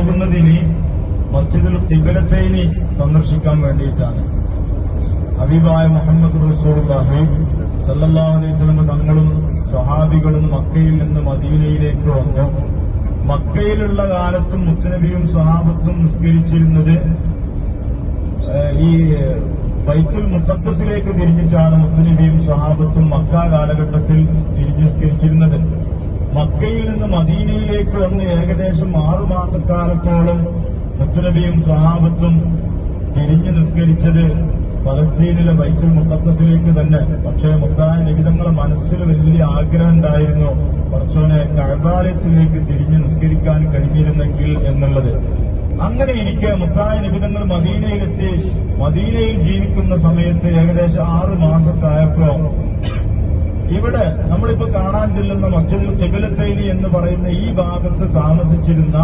പോകുന്നതിന് മസ്ജിദുൽ ഖിബ്ലത്തൈനി സന്ദർശിക്കാൻ വേണ്ടിയിട്ടാണ്. ഹബീബായ മുഹമ്മദ് റസൂലുള്ളാഹി സ്വല്ലല്ലാഹു അലൈഹി വസല്ലം തങ്ങളും സ്വഹാബികളും മക്കയിൽ നിന്ന് മദീനയിലേക്ക് വന്നു. മക്കയിലുള്ള കാലത്തും മുത്തുനബിയും സ്വഹാബത്തും നിസ്കരിച്ചിരുന്നത് ഈ ബൈത്തുൽ മുഖദ്ദസിലേക്ക് തിരിഞ്ഞിട്ടാണ് മുത്തുനബിയും സ്വഹാബത്തും മക്ക കാലഘട്ടത്തിൽ തിരിഞ്ഞ് നിസ്കരിച്ചിരുന്നത്. മക്കയിൽ നിന്ന് മദീനയിലേക്ക് വന്ന് ഏകദേശം 6 മാസക്കാലത്തോളം മുത്തുനബിയും സ്വഹാബത്തും തിരിഞ്ഞ് നിസ്കരിച്ചത് ഫലസ്തീനിലെ ബൈത്തുൽ മുഖദ്ദസിലേക്ക് തന്നെ. പക്ഷേ മുത്തായ നബി തങ്ങളുടെ മനസ്സിൽ വലിയ ആഗ്രഹം ഉണ്ടായിരുന്നു, പടച്ചോനെ കഅബാലയത്തിലേക്ക് തിരിഞ്ഞ് നിസ്കരിക്കാൻ കഴിഞ്ഞിരുന്നെങ്കിൽ എന്നുള്ളത്. അങ്ങനെ ഇരിക്കെ മുത്തായ നബി തങ്ങൾ മദീനയിലെത്തി. മദീനയിൽ ജീവിക്കുന്ന സമയത്ത് ഏകദേശം 6 മാസത്തായപ്പോ ഇവിടെ നമ്മളിപ്പോ കാണാൻ ചെല്ലുന്ന മസ്ജിദുൽ ഖിബ്ലത്തൈനി എന്ന് പറയുന്ന ഈ ഭാഗത്ത് താമസിച്ചിരുന്ന